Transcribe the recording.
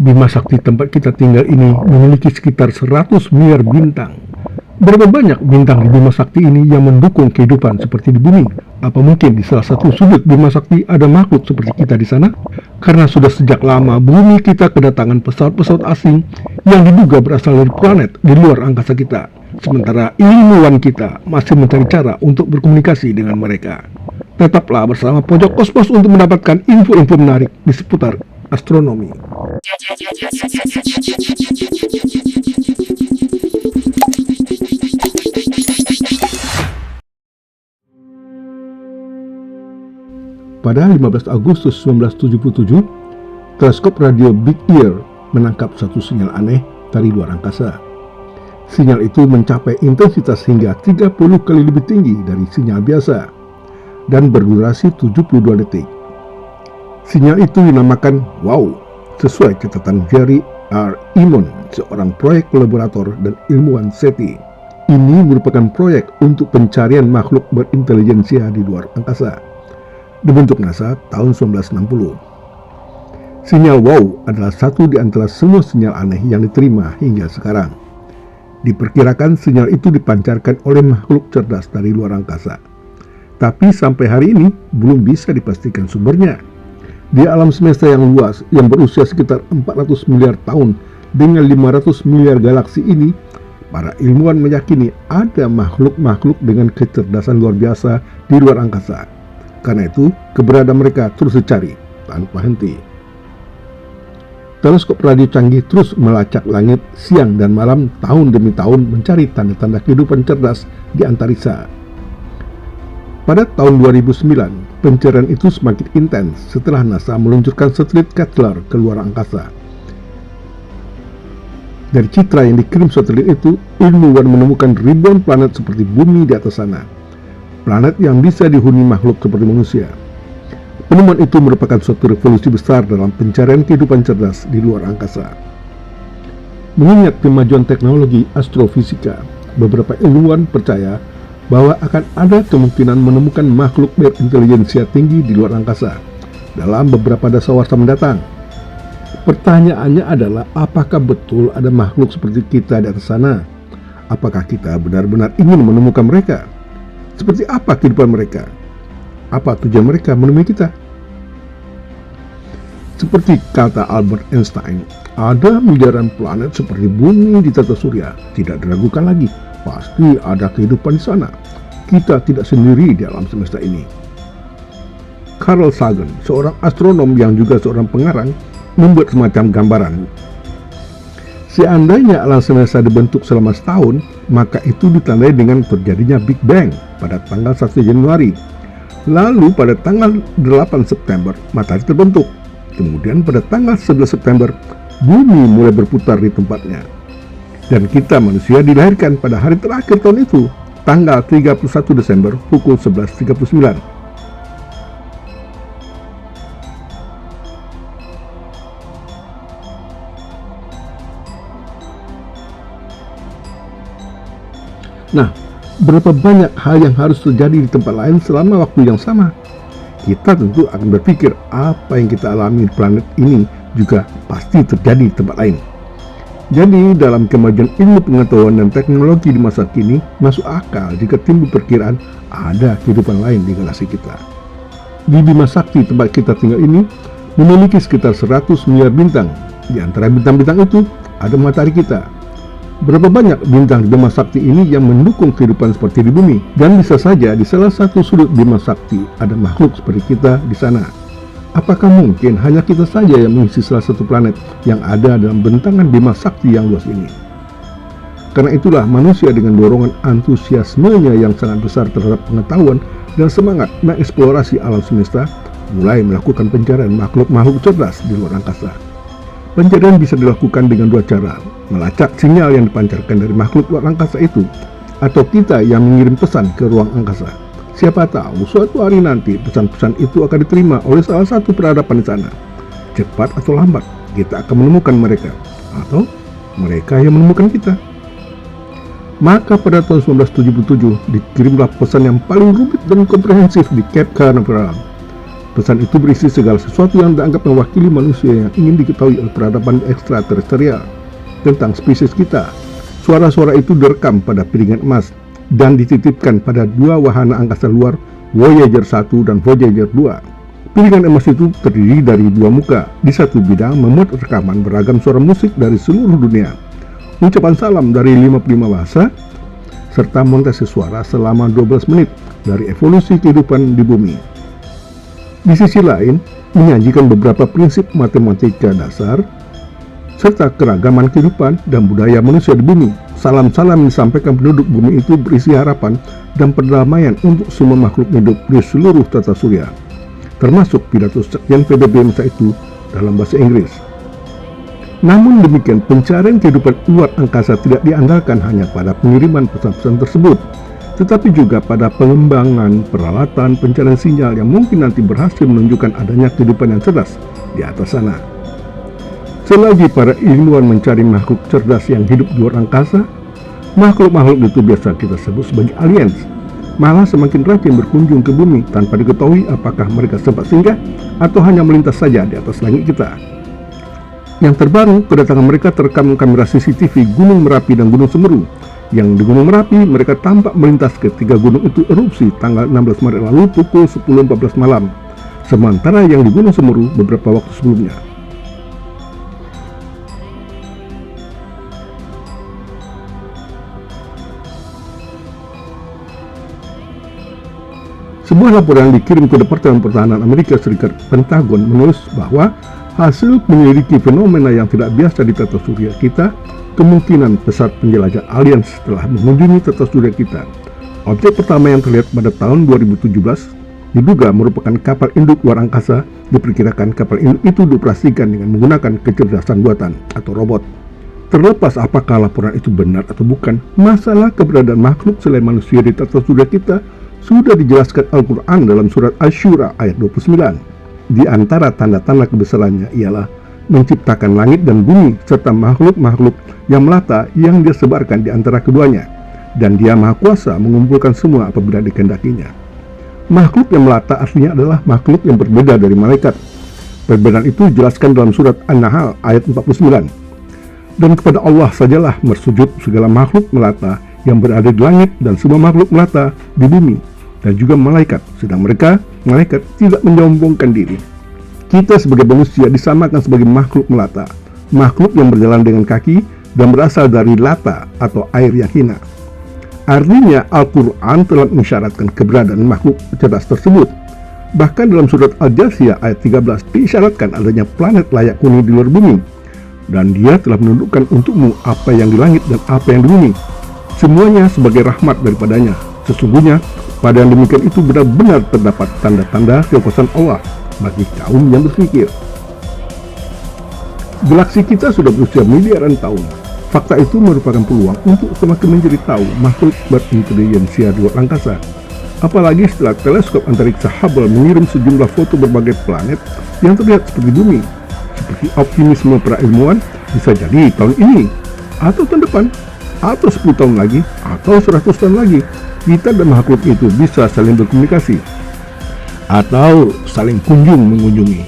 Bima Sakti tempat kita tinggal ini memiliki sekitar 100 miliar bintang. Berapa banyak bintang di Bima Sakti ini yang mendukung kehidupan seperti di bumi? Apa mungkin di salah satu sudut Bima Sakti ada makhluk seperti kita di sana? Karena sudah sejak lama bumi kita kedatangan pesawat-pesawat asing yang diduga berasal dari planet di luar angkasa kita. Sementara ilmuwan kita masih mencari cara untuk berkomunikasi dengan mereka. Tetaplah bersama Pojok Kosmos untuk mendapatkan info-info menarik di seputar astronomi. Pada 15 Agustus 1977, teleskop radio Big Ear menangkap satu sinyal aneh dari luar angkasa. Sinyal itu mencapai intensitas hingga 30 kali lebih tinggi dari sinyal biasa dan berdurasi 72 detik. Sinyal itu dinamakan WOW sesuai catatan Jerry R. Imon, seorang proyek kolaborator dan ilmuwan SETI. Ini merupakan proyek untuk pencarian makhluk berintelijensia di luar angkasa. Dibentuk NASA tahun 1960. Sinyal WOW adalah satu di antara semua sinyal aneh yang diterima hingga sekarang. Diperkirakan sinyal itu dipancarkan oleh makhluk cerdas dari luar angkasa. Tapi sampai hari ini belum bisa dipastikan sumbernya. Di alam semesta yang luas yang berusia sekitar 400 miliar tahun dengan 500 miliar galaksi ini, para ilmuwan meyakini ada makhluk-makhluk dengan kecerdasan luar biasa di luar angkasa. Karena itu, keberadaan mereka terus dicari tanpa henti. Teleskop radio canggih terus melacak langit siang dan malam tahun demi tahun mencari tanda-tanda kehidupan cerdas di antariksa. Pada tahun 2009, pencarian itu semakin intens setelah NASA meluncurkan satelit Kepler ke luar angkasa. Dari citra yang dikirim satelit itu, ilmuwan menemukan ribuan planet seperti bumi di atas sana. Planet yang bisa dihuni makhluk seperti manusia. Penemuan itu merupakan suatu revolusi besar dalam pencarian kehidupan cerdas di luar angkasa. Mengingat kemajuan teknologi astrofisika, beberapa ilmuwan percaya bahwa akan ada kemungkinan menemukan makhluk berintelijensia tinggi di luar angkasa dalam beberapa dasawarsa mendatang. Pertanyaannya adalah, apakah betul ada makhluk seperti kita di atas sana? Apakah kita benar-benar ingin menemukan mereka? Seperti apa kehidupan mereka? Apa tujuan mereka menemui kita? Seperti kata Albert Einstein, ada miliaran planet seperti bumi di tata surya. Tidak diragukan lagi, pasti ada kehidupan di sana. Kita tidak sendiri di alam semesta ini. Carl Sagan, seorang astronom yang juga seorang pengarang, membuat semacam gambaran. Seandainya alam semesta dibentuk selama setahun, maka itu ditandai dengan terjadinya Big Bang pada tanggal 1 Januari. Lalu pada tanggal 8 September, matahari terbentuk. Kemudian pada tanggal 11 September, bumi mulai berputar di tempatnya. Dan kita manusia dilahirkan pada hari terakhir tahun itu, tanggal 31 Desember pukul 11.39. Nah, berapa banyak hal yang harus terjadi di tempat lain selama waktu yang sama? Kita tentu akan berpikir apa yang kita alami di planet ini juga pasti terjadi di tempat lain. Jadi, dalam kemajuan ilmu pengetahuan dan teknologi di masa kini, masuk akal jika timbul perkiraan ada kehidupan lain di galaksi kita. Di Bima Sakti tempat kita tinggal ini memiliki sekitar 100 miliar bintang. Di antara bintang-bintang itu ada matahari kita. Berapa banyak bintang di Bima Sakti ini yang mendukung kehidupan seperti di bumi? Dan bisa saja di salah satu sudut Bima Sakti ada makhluk seperti kita di sana. Apakah mungkin hanya kita saja yang mengisi salah satu planet yang ada dalam bentangan Bima Sakti yang luas ini? Karena itulah manusia dengan dorongan antusiasmenya yang sangat besar terhadap pengetahuan dan semangat mengeksplorasi alam semesta, mulai melakukan pencarian makhluk-makhluk cerdas di luar angkasa. Pencarian bisa dilakukan dengan dua cara, melacak sinyal yang dipancarkan dari makhluk luar angkasa itu, atau kita yang mengirim pesan ke ruang angkasa. Siapa tahu suatu hari nanti pesan-pesan itu akan diterima oleh salah satu peradaban di sana. Cepat atau lambat, kita akan menemukan mereka, atau mereka yang menemukan kita. Maka pada tahun 1977 dikirimlah pesan yang paling rumit dan komprehensif di Cape Canaveral. Pesan itu berisi segala sesuatu yang dianggap mewakili manusia yang ingin diketahui oleh peradaban ekstraterestrial tentang spesies kita. Suara-suara itu direkam pada piringan emas dan dititipkan pada dua wahana angkasa luar, Voyager 1 dan Voyager 2. Piringan emas itu terdiri dari dua muka. Di satu bidang memuat rekaman beragam suara musik dari seluruh dunia, ucapan salam dari 55 bahasa, serta montase suara selama 12 menit dari evolusi kehidupan di bumi. Di sisi lain, menyajikan beberapa prinsip matematika dasar, serta keragaman kehidupan dan budaya manusia di bumi. Salam-salam yang disampaikan penduduk bumi itu berisi harapan dan perdamaian untuk semua makhluk hidup di seluruh tata surya, termasuk pidato Sekjen PBB masa itu dalam bahasa Inggris. Namun demikian, pencarian kehidupan luar angkasa tidak diandalkan hanya pada pengiriman pesan-pesan tersebut, tetapi juga pada pengembangan peralatan pencarian sinyal yang mungkin nanti berhasil menunjukkan adanya kehidupan yang cerdas di atas sana. Selagi para ilmuwan mencari makhluk cerdas yang hidup di luar angkasa, makhluk-makhluk itu biasa kita sebut sebagai aliens, malah semakin rajin berkunjung ke bumi tanpa diketahui apakah mereka sempat singgah atau hanya melintas saja di atas langit kita. Yang terbaru, kedatangan mereka terekam kamera CCTV Gunung Merapi dan Gunung Semeru. Yang di Gunung Merapi, mereka tampak melintas ketika gunung itu erupsi tanggal 16 Maret lalu pukul 10.14 malam, sementara yang di Gunung Semeru beberapa waktu sebelumnya. Sebuah laporan yang dikirim ke Departemen Pertahanan Amerika Serikat Pentagon menulis bahwa hasil menyelidiki fenomena yang tidak biasa di tata surya kita, kemungkinan pesawat penjelajah alien setelah mengunjungi tata surya kita. Objek pertama yang terlihat pada tahun 2017 diduga merupakan kapal induk luar angkasa. Diperkirakan kapal induk itu dioperasikan dengan menggunakan kecerdasan buatan atau robot. Terlepas apakah laporan itu benar atau bukan, masalah keberadaan makhluk selain manusia di tata surya kita sudah dijelaskan Al-Quran dalam surat Asy-Syura ayat 29. Di antara tanda-tanda kebesarannya ialah menciptakan langit dan bumi serta makhluk-makhluk yang melata yang dia sebarkan di antara keduanya, dan dia maha kuasa mengumpulkan semua apabila dikehendakinya. Makhluk yang melata artinya adalah makhluk yang berbeda dari malaikat. Perbedaan itu dijelaskan dalam surat An-Nahl ayat 49. Dan kepada Allah sajalah bersujud segala makhluk melata yang berada di langit dan semua makhluk melata di bumi, dan juga malaikat, sedang mereka, malaikat, tidak menyombongkan diri. Kita sebagai manusia disamakan sebagai makhluk melata, makhluk yang berjalan dengan kaki dan berasal dari lata atau air yang hina. Artinya Al-Quran telah mengisyaratkan keberadaan makhluk cerdas tersebut. Bahkan dalam surat Al-Jasiyah ayat 13 diisyaratkan adanya planet layak huni di luar bumi, dan dia telah menundukkan untukmu apa yang di langit dan apa yang di bumi, semuanya sebagai rahmat daripadanya. Sesungguhnya pada yang demikian itu benar-benar terdapat tanda-tanda kekuasaan Allah bagi kaum yang berpikir. Galaksi kita sudah berusia miliaran tahun. Fakta itu merupakan peluang untuk semakin mencari tahu makhluk berintelijensia di luar angkasa. Apalagi setelah teleskop antariksa Hubble mengirim sejumlah foto berbagai planet yang terlihat seperti bumi. Seperti optimisme para ilmuwan, bisa jadi tahun ini, atau tahun depan, atau 10 tahun lagi, atau 100 tahun lagi, kita dan makhluk itu bisa saling berkomunikasi atau saling kunjung mengunjungi.